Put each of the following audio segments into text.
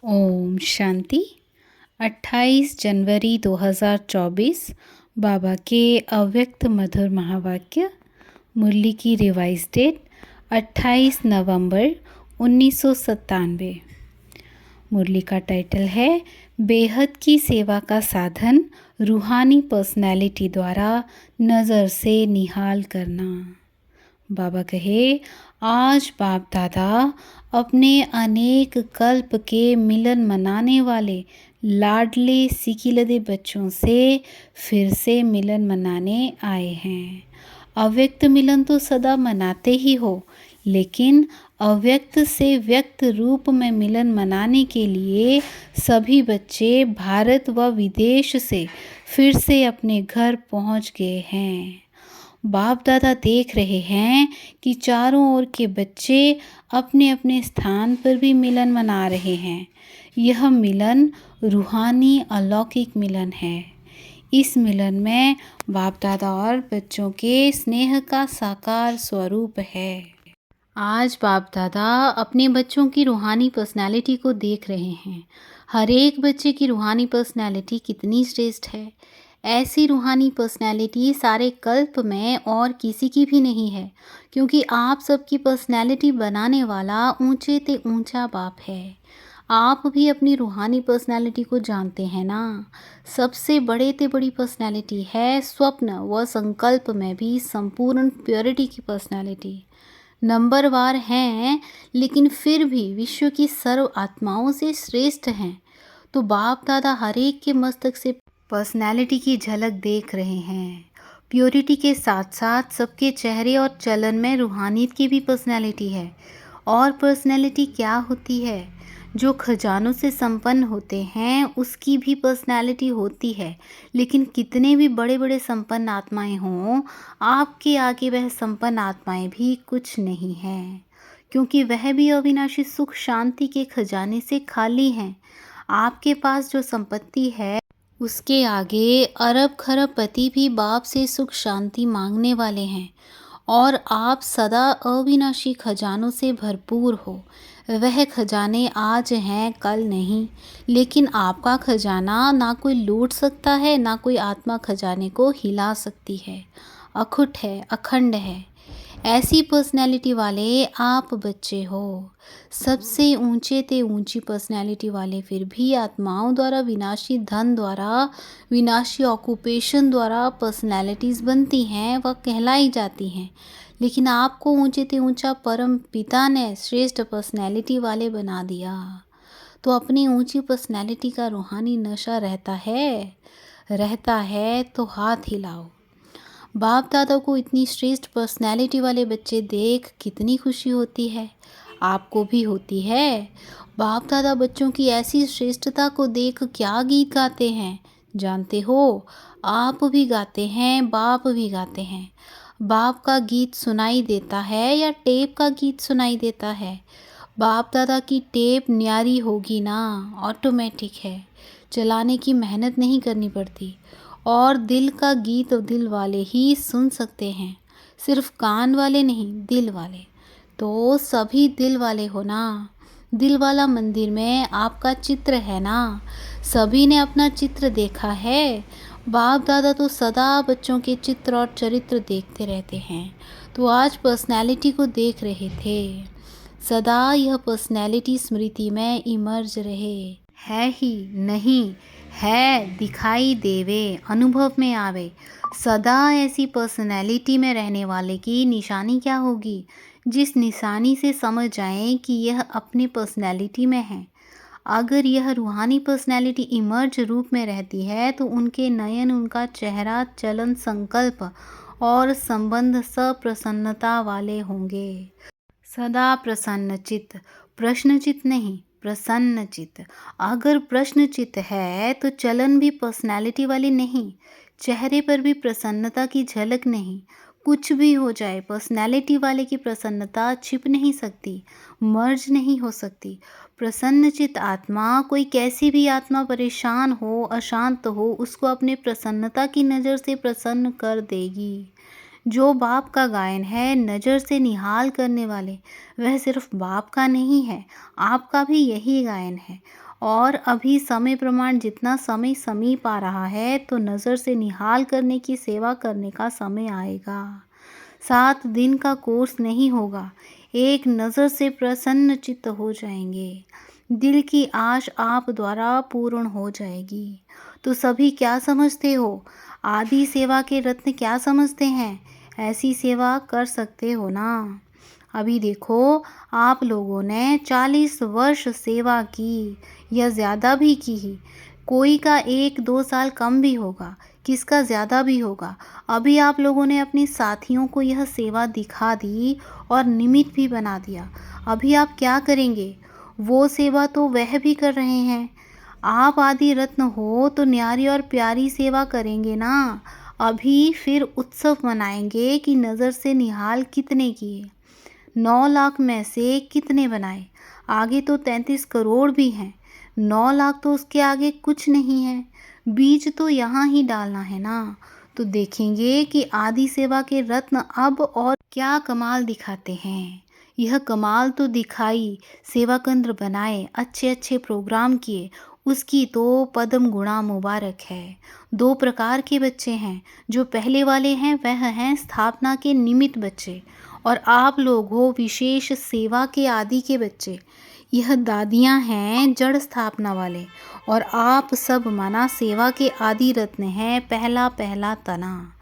ओम शांति। 28 जनवरी 2024 बाबा के अव्यक्त मधुर महावाक्य। मुरली की रिवाइज डेट 28 नवंबर 1997। मुरली का टाइटल है बेहद की सेवा का साधन रूहानी पर्सनैलिटी द्वारा नज़र से निहाल करना। बाबा कहे, आज बाप दादा अपने अनेक कल्प के मिलन मनाने वाले लाडले सिकिलदे बच्चों से फिर से मिलन मनाने आए हैं। अव्यक्त मिलन तो सदा मनाते ही हो, लेकिन अव्यक्त से व्यक्त रूप में मिलन मनाने के लिए सभी बच्चे भारत व विदेश से फिर से अपने घर पहुंच गए हैं। बाप दादा देख रहे हैं कि चारों ओर के बच्चे अपने अपने स्थान पर भी मिलन मना रहे हैं। यह मिलन रूहानी अलौकिक मिलन है। इस मिलन में बाप दादा और बच्चों के स्नेह का साकार स्वरूप है। आज बाप दादा अपने बच्चों की रूहानी पर्सनालिटी को देख रहे हैं। हर एक बच्चे की रूहानी पर्सनालिटी कितनी श्रेष्ठ है। ऐसी रूहानी पर्सनैलिटी सारे कल्प में और किसी की भी नहीं है, क्योंकि आप सबकी पर्सनैलिटी बनाने वाला ऊंचे ते ऊंचा बाप है। आप भी अपनी रूहानी पर्सनैलिटी को जानते हैं ना। सबसे बड़े ते बड़ी पर्सनैलिटी है स्वप्न व संकल्प में भी संपूर्ण प्योरिटी की पर्सनैलिटी। नंबरवार हैं, लेकिन फिर भी विश्व की सर्व आत्माओं से श्रेष्ठ हैं। तो बाप दादा हर एक के मस्तक से पर्सनैलिटी की झलक देख रहे हैं। प्योरिटी के साथ साथ सबके चेहरे और चलन में रूहानियत की भी पर्सनैलिटी है। और पर्सनैलिटी क्या होती है? जो खजानों से संपन्न होते हैं उसकी भी पर्सनैलिटी होती है, लेकिन कितने भी बड़े बड़े संपन्न आत्माएं हों, आपके आगे वह संपन्न आत्माएं भी कुछ नहीं हैं, क्योंकि वह भी अविनाशी सुख शांति के खजाने से खाली हैं। आपके पास जो संपत्ति है उसके आगे अरब खरब पति भी बाप से सुख शांति मांगने वाले हैं, और आप सदा अविनाशी खजानों से भरपूर हो। वह खजाने आज हैं, कल नहीं, लेकिन आपका खजाना ना कोई लूट सकता है, ना कोई आत्मा खजाने को हिला सकती है। अखुट है, अखंड है। ऐसी पर्सनैलिटी वाले आप बच्चे हो। सबसे ऊंचे ते ऊंची पर्सनैलिटी वाले फिर भी आत्माओं द्वारा विनाशी धन द्वारा विनाशी ऑक्यूपेशन द्वारा पर्सनैलिटीज़ बनती हैं व कहलाई जाती हैं, लेकिन आपको ऊंचे ते ऊंचा परम पिता ने श्रेष्ठ पर्सनैलिटी वाले बना दिया। तो अपनी ऊंची पर्सनैलिटी का रूहानी नशा रहता है तो हाथ हिलाओ। बाप दादा को इतनी श्रेष्ठ पर्सनैलिटी वाले बच्चे देख कितनी खुशी होती है। आपको भी होती है। बाप दादा बच्चों की ऐसी श्रेष्ठता को देख क्या गीत गाते हैं जानते हो? आप भी गाते हैं, बाप भी गाते हैं। बाप का गीत सुनाई देता है या टेप का गीत सुनाई देता है? बाप दादा की टेप न्यारी होगी ना, ऑटोमेटिक है, चलाने की मेहनत नहीं करनी पड़ती। और दिल का गीत दिल वाले ही सुन सकते हैं, सिर्फ कान वाले नहीं, दिल वाले। तो सभी दिल वाले हो ना। दिल वाला मंदिर में आपका चित्र है ना। सभी ने अपना चित्र देखा है। बाप दादा तो सदा बच्चों के चित्र और चरित्र देखते रहते हैं, तो आज पर्सनैलिटी को देख रहे थे। सदा यह पर्सनैलिटी स्मृति में इमर्ज रहे। है ही नहीं है, दिखाई देवे, अनुभव में आवे। सदा ऐसी पर्सनैलिटी में रहने वाले की निशानी क्या होगी? जिस निशानी से समझ जाएं कि यह अपनी पर्सनैलिटी में है। अगर यह रूहानी पर्सनैलिटी इमर्ज रूप में रहती है तो उनके नयन, उनका चेहरा, चलन, संकल्प और संबंध सप्रसन्नता वाले होंगे। सदा प्रसन्नचित्त, प्रश्नचित्त नहीं, प्रसन्नचित्त। अगर प्रश्नचित्त है तो चलन भी पर्सनैलिटी वाली नहीं, चेहरे पर भी प्रसन्नता की झलक नहीं। कुछ भी हो जाए, पर्सनैलिटी वाले की प्रसन्नता छिप नहीं सकती, मर्ज नहीं हो सकती। प्रसन्नचित्त आत्मा, कोई कैसी भी आत्मा परेशान हो, अशांत हो, उसको अपने प्रसन्नता की नज़र से प्रसन्न कर देगी। जो बाप का गायन है नज़र से निहाल करने वाले, वह सिर्फ बाप का नहीं है, आपका भी यही गायन है। और अभी समय प्रमाण जितना समय समीप आ रहा है तो नज़र से निहाल करने की सेवा करने का समय आएगा। 7 दिन का कोर्स नहीं होगा, एक नज़र से प्रसन्न चित्त हो जाएंगे, दिल की आश आप द्वारा पूर्ण हो जाएगी। तो सभी क्या समझते हो? आदि सेवा के रत्न क्या समझते हैं? ऐसी सेवा कर सकते हो ना? अभी देखो, आप लोगों ने 40 वर्ष सेवा की या ज़्यादा भी की ही। कोई का 1-2 साल कम भी होगा, किसका ज़्यादा भी होगा। अभी आप लोगों ने अपने साथियों को यह सेवा दिखा दी और निमित्त भी बना दिया। अभी आप क्या करेंगे? वो सेवा तो वह भी कर रहे हैं। आप आदि रत्न हो तो न्यारी और प्यारी सेवा करेंगे ना। अभी फिर उत्सव मनाएंगे कि नज़र से निहाल कितने किए, 9 लाख में से कितने बनाए। आगे तो 33 करोड़ भी हैं, 9 लाख तो उसके आगे कुछ नहीं है। बीज तो यहाँ ही डालना है ना। तो देखेंगे कि आदि सेवा के रत्न अब और क्या कमाल दिखाते हैं। यह कमाल तो दिखाई, सेवा केंद्र बनाए, अच्छे अच्छे प्रोग्राम किए, उसकी तो पद्म गुणा मुबारक है। 2 प्रकार के बच्चे हैं। जो पहले वाले हैं वह हैं स्थापना के निमित्त बच्चे, और आप लोग हो विशेष सेवा के आदि के बच्चे। यह दादियाँ हैं जड़ स्थापना वाले, और आप सब माना सेवा के आदि रत्न हैं पहला पहला तना।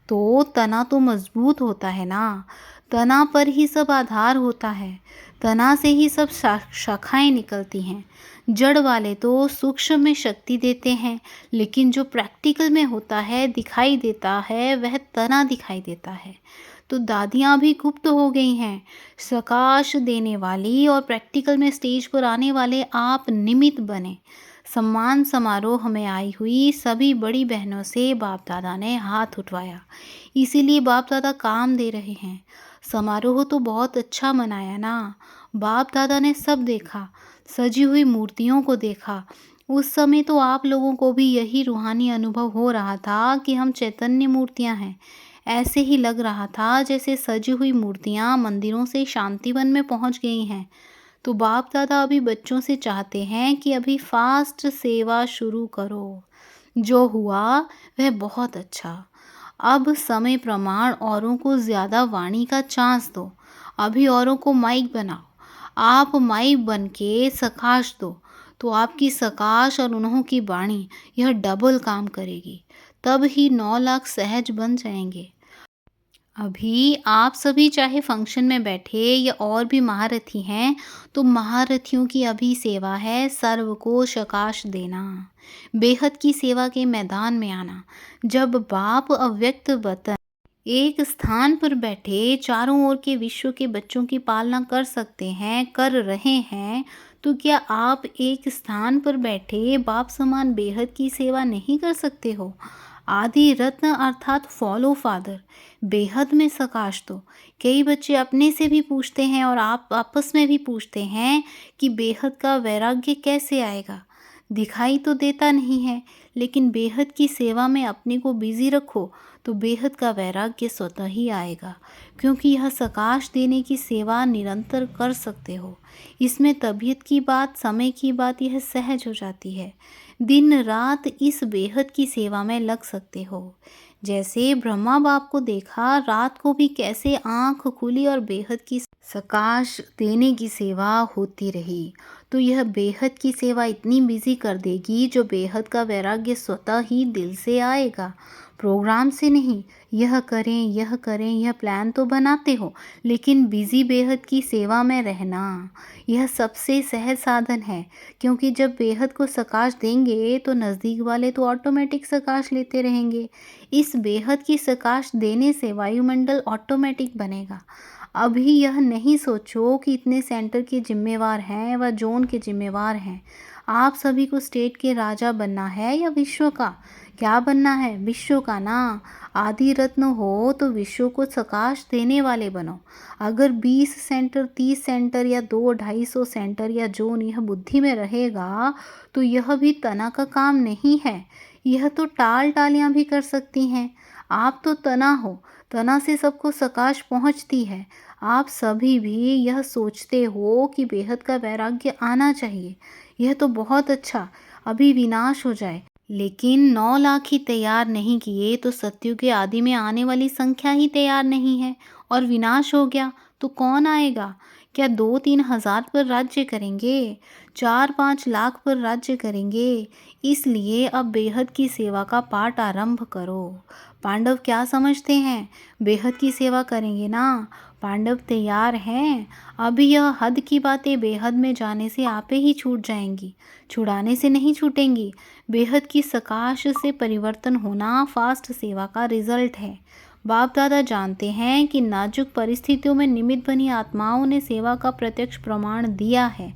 तो तना तो मजबूत होता है ना, तना पर ही सब आधार होता है, तना से ही सब शाखाएं निकलती हैं। जड़ वाले तो सूक्ष्म में शक्ति देते हैं, लेकिन जो प्रैक्टिकल में होता है दिखाई देता है वह तना दिखाई देता है। तो दादियाँ भी गुप्त हो गई हैं, प्रकाश देने वाली, और प्रैक्टिकल में स्टेज पर आने वाले आप निमित्त बने। सम्मान समारोह में आई हुई सभी बड़ी बहनों से बाप दादा ने हाथ उठवाया, इसीलिए बाप दादा काम दे रहे हैं। समारोह तो बहुत अच्छा मनाया ना। बाप दादा ने सब देखा, सजी हुई मूर्तियों को देखा। उस समय तो आप लोगों को भी यही रूहानी अनुभव हो रहा था कि हम चैतन्य मूर्तियां हैं। ऐसे ही लग रहा था जैसे सजी हुई मूर्तियां मंदिरों से शांतिवन में पहुंच गई हैं। तो बाप दादा अभी बच्चों से चाहते हैं कि अभी फास्ट सेवा शुरू करो। जो हुआ वह बहुत अच्छा। अब समय प्रमाण औरों को ज़्यादा वाणी का चांस दो। अभी औरों को माइक बनाओ। आप माइक बन के सकाश दो, तो आपकी सकाश और उन्हों की वाणी यह डबल काम करेगी। तब ही 9 लाख सहज बन जाएंगे। अभी आप सभी चाहे फंक्शन में बैठे या और भी महारथी हैं, तो महारथियों की अभी सेवा है सर्व को शकाश देना, बेहद की सेवा के मैदान में आना। जब बाप अव्यक्त वतन एक स्थान पर बैठे चारों ओर के विश्व के बच्चों की पालना कर सकते हैं, कर रहे हैं, तो क्या आप एक स्थान पर बैठे बाप समान बेहद की सेवा नहीं कर सकते हो? आदि रत्न अर्थात फॉलो फादर, बेहद में सकाश दो। कई बच्चे अपने से भी पूछते हैं और आप आपस में भी पूछते हैं कि बेहद का वैराग्य कैसे आएगा। दिखाई तो देता नहीं है, लेकिन बेहद की सेवा में अपने को बिजी रखो तो बेहद का वैराग्य स्वतः ही आएगा, क्योंकि यह सकाश देने की सेवा निरंतर कर सकते हो। इसमें तबीयत की बात, समय की बात यह सहज हो जाती है। दिन रात इस बेहद की सेवा में लग सकते हो। जैसे ब्रह्मा बाप को देखा रात को भी कैसे आंख खुली और बेहद की सकाश देने की सेवा होती रही। तो यह बेहद की सेवा इतनी बिजी कर देगी जो बेहद का वैराग्य स्वतः ही दिल से आएगा, प्रोग्राम से नहीं। यह करें यह प्लान तो बनाते हो, लेकिन बिजी बेहद की सेवा में रहना यह सबसे सहज साधन है। क्योंकि जब बेहद को सकाश देंगे तो नज़दीक वाले तो ऑटोमेटिक सकाश लेते रहेंगे। इस बेहद की सकाश देने से वायुमंडल ऑटोमेटिक बनेगा। अभी यह नहीं सोचो कि इतने सेंटर के जिम्मेवार हैं व जोन के जिम्मेवार हैं। आप सभी को स्टेट के राजा बनना है या विश्व का? क्या बनना है? विश्व का ना। आदि रत्न हो तो विश्व को सकाश देने वाले बनो। अगर 20 सेंटर, 30 सेंटर या 200-250 सेंटर या जोन यह बुद्धि में रहेगा तो यह भी तना का काम नहीं है। यह तो टाल टालियाँ भी कर सकती हैं। आप तो तना हो, तना से सबको सकाश पहुँचती है। आप सभी भी यह सोचते हो कि बेहद का वैराग्य आना चाहिए। यह तो बहुत अच्छा, अभी विनाश हो जाए। लेकिन 9 लाख ही तैयार नहीं किए तो सत्युग के आदि में आने वाली संख्या ही तैयार नहीं है, और विनाश हो गया तो कौन आएगा? क्या 2-3 हजार पर राज्य करेंगे? 4-5 लाख पर राज्य करेंगे? इसलिए अब बेहद की सेवा का पाठ आरंभ करो। पांडव क्या समझते हैं? बेहद की सेवा करेंगे ना? पांडव तैयार हैं। अभी यह हद की बातें बेहद में जाने से आपे ही छूट जाएंगी, छुड़ाने से नहीं छूटेंगी। बेहद की सकाश से परिवर्तन होना फास्ट सेवा का रिजल्ट है। बाप दादा जानते हैं कि नाजुक परिस्थितियों में निमित्त बनी आत्माओं ने सेवा का प्रत्यक्ष प्रमाण दिया है।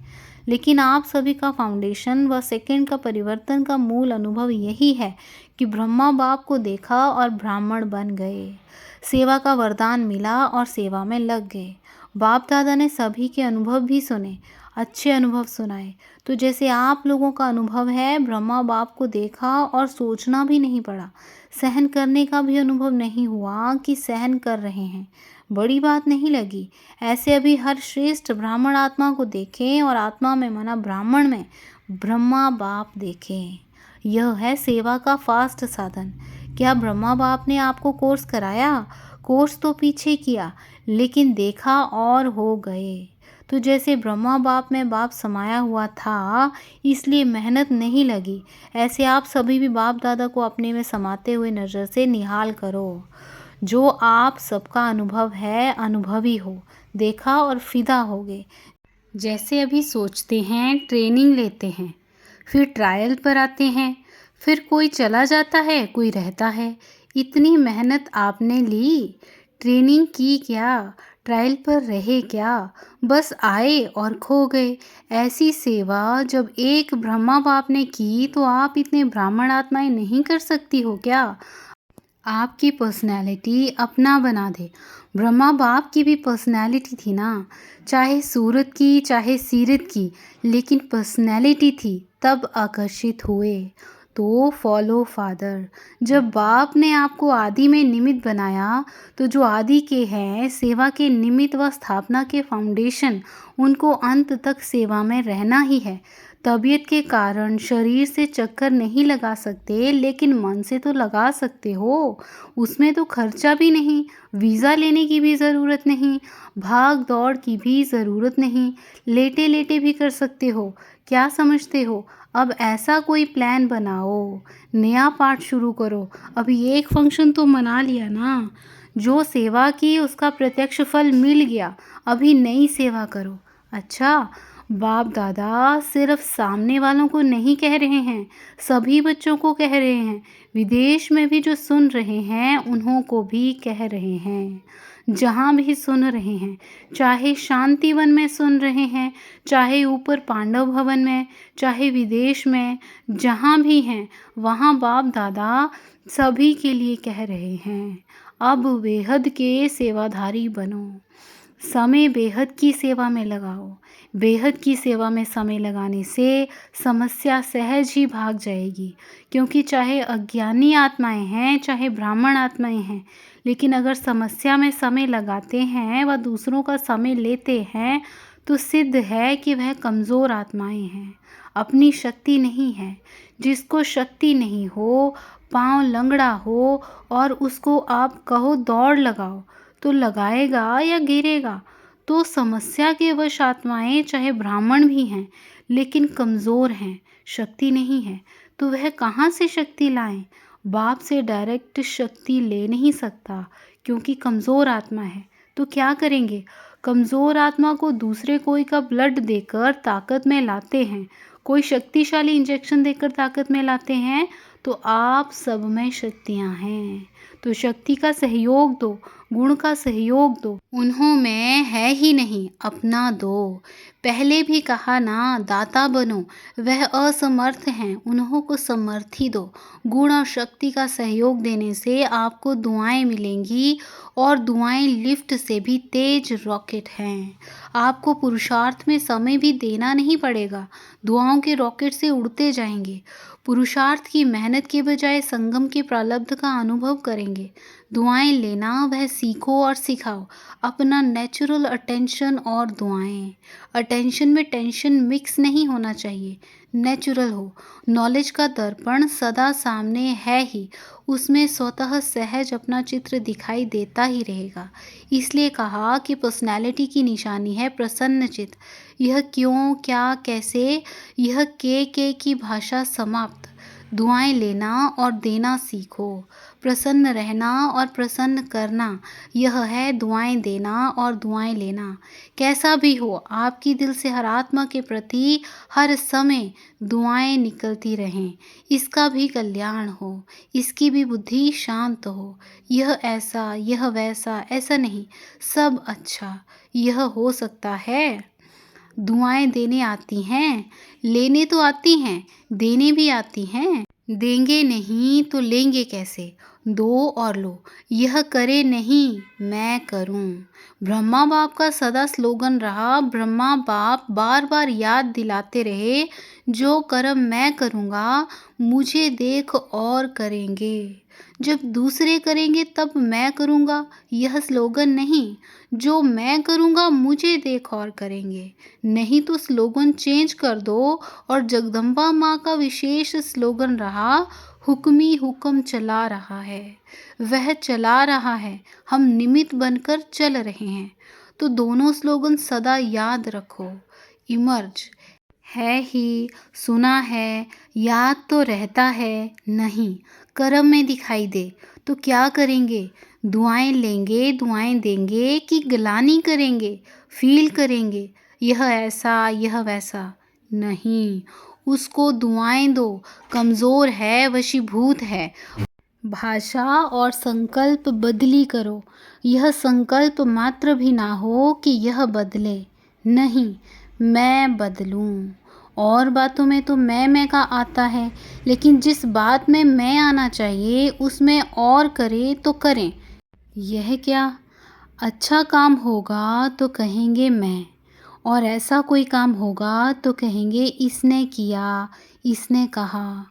लेकिन आप सभी का फाउंडेशन व सेकंड का परिवर्तन का मूल अनुभव यही है कि ब्रह्मा बाप को देखा और ब्राह्मण बन गए, सेवा का वरदान मिला और सेवा में लग गए। बाप दादा ने सभी के अनुभव भी सुने, अच्छे अनुभव सुनाए। तो जैसे आप लोगों का अनुभव है, ब्रह्मा बाप को देखा और सोचना भी नहीं पड़ा, सहन करने का भी अनुभव नहीं हुआ कि सहन कर रहे हैं, बड़ी बात नहीं लगी। ऐसे अभी हर श्रेष्ठ ब्राह्मण आत्मा को देखें और आत्मा में माना ब्राह्मण में ब्रह्मा बाप देखें। यह है सेवा का फास्ट साधन। क्या ब्रह्मा बाप ने आपको कोर्स कराया? कोर्स तो पीछे किया, लेकिन देखा और हो गए। तो जैसे ब्रह्मा बाप में बाप समाया हुआ था, इसलिए मेहनत नहीं लगी, ऐसे आप सभी भी बाप दादा को अपने में समाते हुए नज़र से निहाल करो। जो आप सबका अनुभव है, अनुभवी हो, देखा और फिदा हो गए। जैसे अभी सोचते हैं, ट्रेनिंग लेते हैं, फिर ट्रायल पर आते हैं, फिर कोई चला जाता है, कोई रहता है। इतनी मेहनत आपने ली, ट्रेनिंग की क्या, ट्रायल पर रहे क्या, बस आए और खो गए। ऐसी सेवा जब एक ब्रह्मा बाप ने की तो आप इतने ब्राह्मण आत्माएं नहीं कर सकती हो क्या? आपकी पर्सनैलिटी अपना बना दे। ब्रह्मा बाप की भी पर्सनैलिटी थी ना, चाहे सूरत की चाहे सीरत की, लेकिन पर्सनैलिटी थी, तब आकर्षित हुए। तो फॉलो फादर। जब बाप ने आपको आदि में निमित्त बनाया, तो जो आदि के हैं, सेवा के निमित्त व स्थापना के फाउंडेशन, उनको अंत तक सेवा में रहना ही है। तबीयत के कारण शरीर से चक्कर नहीं लगा सकते, लेकिन मन से तो लगा सकते हो। उसमें तो खर्चा भी नहीं, वीज़ा लेने की भी ज़रूरत नहीं, भाग दौड़ की भी ज़रूरत नहीं, लेटे लेटे भी कर सकते हो। क्या समझते हो? अब ऐसा कोई प्लान बनाओ, नया पाठ शुरू करो। अभी एक फंक्शन तो मना लिया ना, जो सेवा की उसका प्रत्यक्ष फल मिल गया, अभी नई सेवा करो। अच्छा, बाप दादा सिर्फ सामने वालों को नहीं कह रहे हैं, सभी बच्चों को कह रहे हैं। विदेश में भी जो सुन रहे हैं, उन्हों को भी कह रहे हैं। जहाँ भी सुन रहे हैं, चाहे शांतिवन में सुन रहे हैं, चाहे ऊपर पांडव भवन में, चाहे विदेश में, जहाँ भी हैं, वहाँ बाप दादा सभी के लिए कह रहे हैं, अब बेहद के सेवाधारी बनो। समय बेहद की सेवा में लगाओ। बेहद की सेवा में समय लगाने से समस्या सहज ही भाग जाएगी, क्योंकि चाहे अज्ञानी आत्माएं हैं, चाहे ब्राह्मण आत्माएं हैं, लेकिन अगर समस्या में समय लगाते हैं व दूसरों का समय लेते हैं, तो सिद्ध है कि वह कमज़ोर आत्माएं हैं, अपनी शक्ति नहीं है। जिसको शक्ति नहीं हो, पाँव लंगड़ा हो और उसको आप कहो दौड़ लगाओ, तो लगाएगा या गिरेगा। तो समस्या के वश आत्माएं चाहे ब्राह्मण भी हैं, लेकिन कमज़ोर हैं, शक्ति नहीं है, तो वह कहाँ से शक्ति लाएं? बाप से डायरेक्ट शक्ति ले नहीं सकता, क्योंकि कमज़ोर आत्मा है। तो क्या करेंगे? कमज़ोर आत्मा को दूसरे कोई का ब्लड देकर ताकत में लाते हैं, कोई शक्तिशाली इंजेक्शन देकर ताकत में लाते हैं। तो आप सब में शक्तियाँ हैं, तो शक्ति का सहयोग दो, गुण का सहयोग दो। उन्हों में है ही नहीं, अपना दो। पहले भी कहा ना, दाता बनो। वह असमर्थ हैं, उन्हों को समर्थी दो। गुण और शक्ति का सहयोग देने से आपको दुआएं मिलेंगी, और दुआएं लिफ्ट से भी तेज रॉकेट हैं। आपको पुरुषार्थ में समय भी देना नहीं पड़ेगा, दुआओं के रॉकेट से उड़ते जाएंगे। पुरुषार्थ की मेहनत मेहनत के बजाय संगम के प्रारब्ध का अनुभव करेंगे। दुआएं लेना वह सीखो और सिखाओ। अपना नेचुरल अटेंशन और दुआएं। अटेंशन में टेंशन मिक्स नहीं होना चाहिए, नेचुरल हो। नॉलेज का दर्पण सदा सामने है ही, उसमें स्वतः सहज अपना चित्र दिखाई देता ही रहेगा। इसलिए कहा कि पर्सनैलिटी की निशानी है प्रसन्न चित्त। यह क्यों, क्या, कैसे, यह के की भाषा समाप्त। दुआएं लेना और देना सीखो। प्रसन्न रहना और प्रसन्न करना, यह है दुआएं देना और दुआएं लेना। कैसा भी हो, आपकी दिल से हर आत्मा के प्रति हर समय दुआएं निकलती रहें। इसका भी कल्याण हो, इसकी भी बुद्धि शांत हो। यह ऐसा, यह वैसा, ऐसा नहीं, सब अच्छा। यह हो सकता है। दुआएं देने आती हैं, लेने तो आती हैं, देने भी आती हैं। देंगे नहीं तो लेंगे कैसे? दो और लो। यह करे नहीं, मैं करूं। ब्रह्मा बाप का सदा स्लोगन रहा। ब्रह्मा बाप बार बार याद दिलाते रहे, जो कर्म मैं करूंगा मुझे देख और करेंगे। जब दूसरे करेंगे तब मैं करूंगा, यह स्लोगन नहीं। जो मैं करूंगा मुझे देख और करेंगे। नहीं तो स्लोगन चेंज कर दो। और जगदम्बा माँ का विशेष स्लोगन रहा, हुक्मी हुक्म चला रहा है। वह चला रहा है, हम निमित्त बनकर चल रहे हैं। तो दोनों स्लोगन सदा याद रखो। इमर्ज है ही, सुना है, याद तो रहता है नहीं, कर्म में दिखाई दे तो क्या करेंगे? दुआएं लेंगे, दुआएं देंगे कि गिलानी करेंगे, फील करेंगे यह ऐसा, यह वैसा नहीं। उसको दुआएं दो, कमज़ोर है, वशीभूत है। भाषा और संकल्प बदली करो। यह संकल्प मात्र भी ना हो कि यह बदले, नहीं, मैं बदलूं। और बातों में तो मैं का आता है, लेकिन जिस बात में मैं आना चाहिए उसमें और करे तो करें। यह क्या? अच्छा काम होगा तो कहेंगे मैं, और ऐसा कोई काम होगा तो कहेंगे इसने किया, इसने कहा।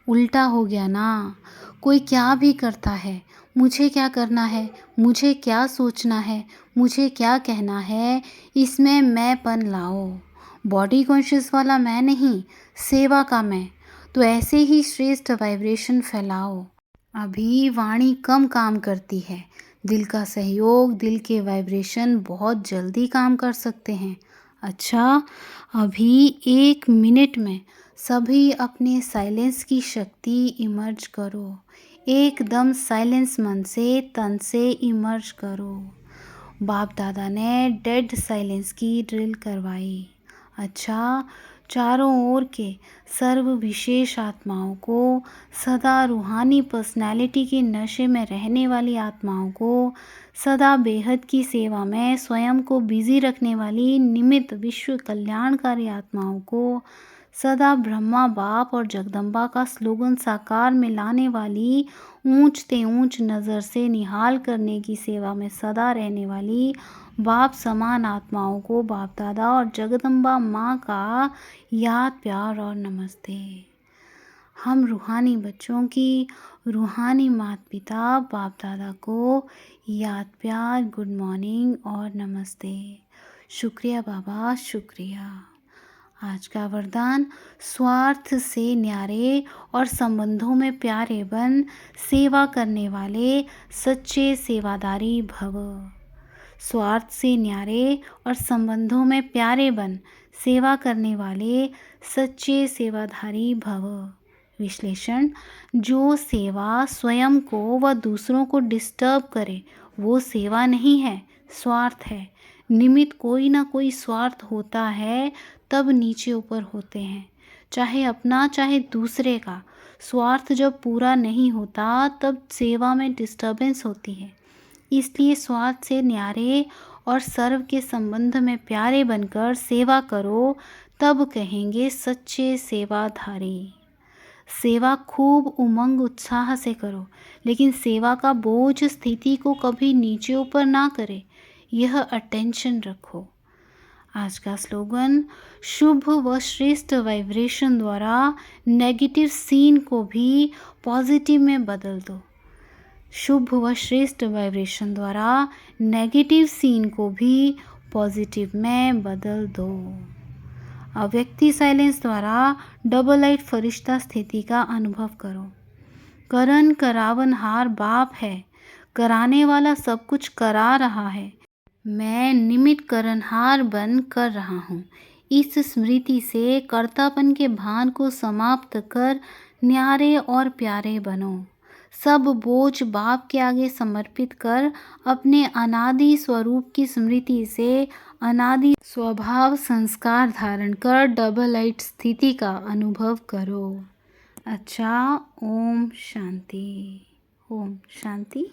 उल्टा हो गया ना। कोई क्या भी करता है, मुझे क्या करना है, मुझे क्या सोचना है, मुझे क्या कहना है, इसमें मैंपन लाओ। बॉडी कॉन्शियस वाला मैं नहीं, सेवा का मैं। तो ऐसे ही श्रेष्ठ वाइब्रेशन फैलाओ। अभी वाणी कम काम करती है। दिल का सहयोग, दिल के वाइब्रेशन बहुत जल्दी काम कर सकते हैं। अच्छा, अभी 1 मिनट में सभी अपने साइलेंस की शक्ति इमर्ज करो। एकदम साइलेंस मन से, तन से इमर्ज करो। बाप दादा ने डेड साइलेंस की ड्रिल करवाई। अच्छा, चारों ओर के सर्व विशेष आत्माओं को, सदा रूहानी पर्सनैलिटी के नशे में रहने वाली आत्माओं को, सदा बेहद की सेवा में स्वयं को बिजी रखने वाली निमित्त विश्व कल्याणकारी आत्माओं को, सदा ब्रह्मा बाप और जगदम्बा का स्लोगन साकार में लाने वाली, ऊंच ते ऊंच नज़र से निहाल करने की सेवा में सदा रहने वाली बाप समान आत्माओं को बाप दादा और जगदम्बा माँ का याद, प्यार और नमस्ते। हम रूहानी बच्चों की रूहानी माता पिता बाप दादा को याद, प्यार, गुड मॉर्निंग और नमस्ते। शुक्रिया बाबा, शुक्रिया। आज का वरदान, स्वार्थ से न्यारे और संबंधों में प्यारे बन, सेवा करने वाले सच्चे सेवादारी भव। स्वार्थ से न्यारे और संबंधों में प्यारे बन, सेवा करने वाले सच्चे सेवाधारी भव। विश्लेषण, जो सेवा स्वयं को व दूसरों को डिस्टर्ब करे वो सेवा नहीं है, स्वार्थ है। निमित्त कोई ना कोई स्वार्थ होता है, तब नीचे ऊपर होते हैं, चाहे अपना चाहे दूसरे का। स्वार्थ जब पूरा नहीं होता तब सेवा में डिस्टर्बेंस होती है। इसलिए स्वार्थ से न्यारे और सर्व के संबंध में प्यारे बनकर सेवा करो, तब कहेंगे सच्चे सेवाधारी। सेवा खूब उमंग उत्साह से करो, लेकिन सेवा का बोझ स्थिति को कभी नीचे ऊपर ना करे, यह अटेंशन रखो। आज का स्लोगन, शुभ व श्रेष्ठ वाइब्रेशन द्वारा नेगेटिव सीन को भी पॉजिटिव में बदल दो। शुभ व श्रेष्ठ वाइब्रेशन द्वारा नेगेटिव सीन को भी पॉजिटिव में बदल दो। अव्यक्ति साइलेंस द्वारा डबल लाइट फरिश्ता स्थिति का अनुभव करो। करण करावनहार बाप है, कराने वाला सब कुछ करा रहा है। मैं निमित्त करनहार बन कर रहा हूँ। इस स्मृति से कर्तापन के भान को समाप्त कर न्यारे और प्यारे बनो। सब बोझ बाप के आगे समर्पित कर अपने अनादि स्वरूप की स्मृति से अनादि स्वभाव संस्कार धारण कर डबल लाइट स्थिति का अनुभव करो। अच्छा, ओम शांति। ओम शांति।